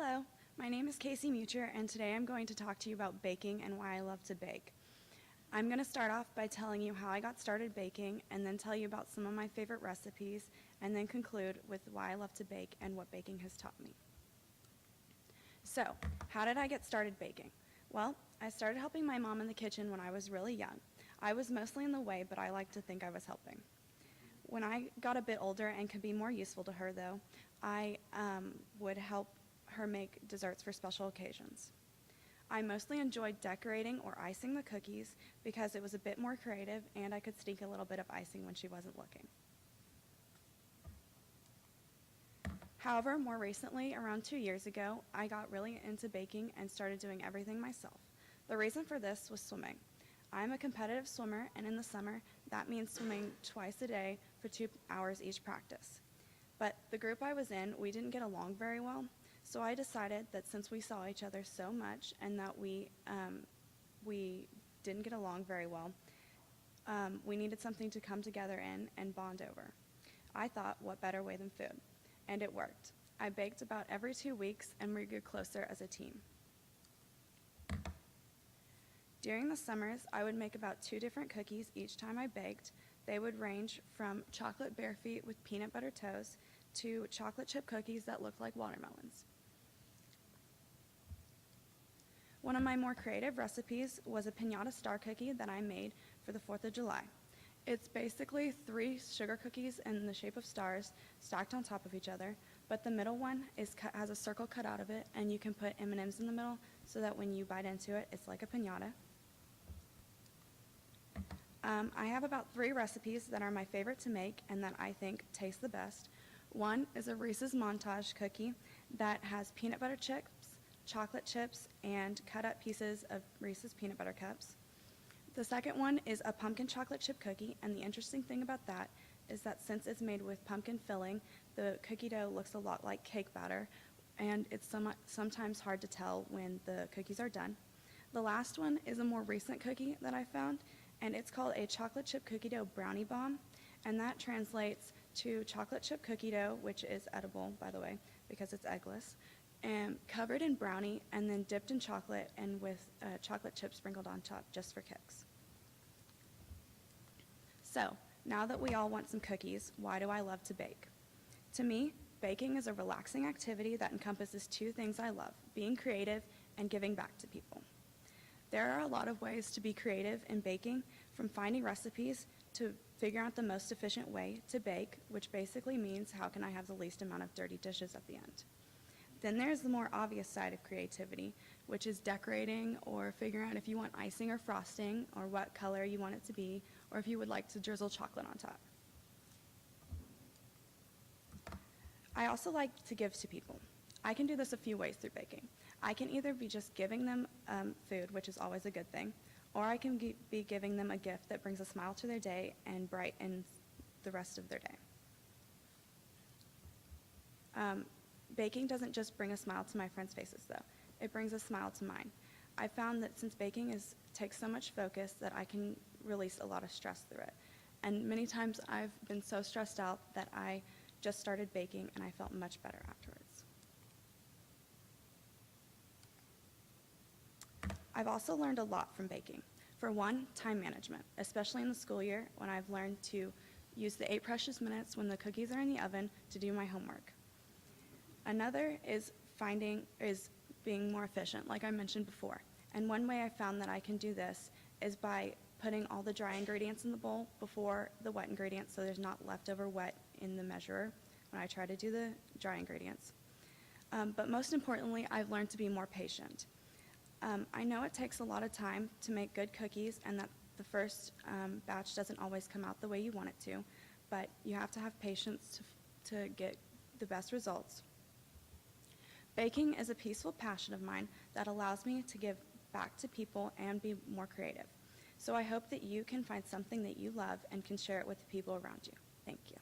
Hello, my name is Kasey Mucher, and today I'm going to talk to you about baking and why I love to bake. I'm going to start off by telling you how I got started baking, and then tell you about some of my favorite recipes, and then conclude with why I love to bake and what baking has taught me. So, how did I get started baking? Well, I started helping my mom in the kitchen when I was really young. I was mostly in the way, but I like to think I was helping. When I got a bit older and could be more useful to her, though, I would help her make desserts for special occasions. I mostly enjoyed decorating or icing the cookies because it was a bit more creative and I could sneak a little bit of icing when she wasn't looking. However, more recently, around 2 years ago, I got really into baking and started doing everything myself. The reason for this was swimming. I'm a competitive swimmer, and in the summer, that means swimming twice a day for 2 hours each practice. But the group I was in, we didn't get along very well, so I decided that since we saw each other so much and that we didn't get along very well, we needed something to come together in and bond over. I thought, what better way than food? And it worked. I baked about every 2 weeks, and we grew closer as a team. During the summers, I would make about 2 different cookies each time I baked. They would range from chocolate bare feet with peanut butter toes to chocolate chip cookies that looked like watermelons. One of my more creative recipes was a piñata star cookie that I made for the 4th of July. It's basically 3 sugar cookies in the shape of stars stacked on top of each other, but the middle one has a circle cut out of it, and you can put M&Ms in the middle so that when you bite into it, it's like a piñata. I have about 3 recipes that are my favorite to make and that I think taste the best. One is a Reese's Montage cookie that has peanut butter chips, chocolate chips, and cut up pieces of Reese's peanut butter cups. The second one is a pumpkin chocolate chip cookie, and the interesting thing about that is that since it's made with pumpkin filling, the cookie dough looks a lot like cake batter, and it's sometimes hard to tell when the cookies are done. The last one is a more recent cookie that I found, and it's called a chocolate chip cookie dough brownie bomb, and that translates to chocolate chip cookie dough, which is edible, by the way, because it's eggless, and covered in brownie and then dipped in chocolate and with chocolate chips sprinkled on top just for kicks. So, now that we all want some cookies, why do I love to bake? To me, baking is a relaxing activity that encompasses 2 things I love: being creative and giving back to people. There are a lot of ways to be creative in baking, from finding recipes to figuring out the most efficient way to bake, which basically means how can I have the least amount of dirty dishes at the end. Then there's the more obvious side of creativity, which is decorating or figuring out if you want icing or frosting or what color you want it to be, or if you would like to drizzle chocolate on top. I also like to give to people. I can do this a few ways through baking. I can either be just giving them food, which is always a good thing, or I can be giving them a gift that brings a smile to their day and brightens the rest of their day. Baking doesn't just bring a smile to my friends' faces, though. It brings a smile to mine. I found that since baking takes so much focus that I can release a lot of stress through it. And many times I've been so stressed out that I just started baking and I felt much better afterwards. I've also learned a lot from baking. For one, time management, especially in the school year when I've learned to use the 8 precious minutes when the cookies are in the oven to do my homework. Another is being more efficient, like I mentioned before. And one way I found that I can do this is by putting all the dry ingredients in the bowl before the wet ingredients, so there's not leftover wet in the measurer when I try to do the dry ingredients. But most importantly, I've learned to be more patient. I know it takes a lot of time to make good cookies and that the first batch doesn't always come out the way you want it to, but you have to have patience to get the best results. Baking is a peaceful passion of mine that allows me to give back to people and be more creative. So I hope that you can find something that you love and can share it with the people around you. Thank you.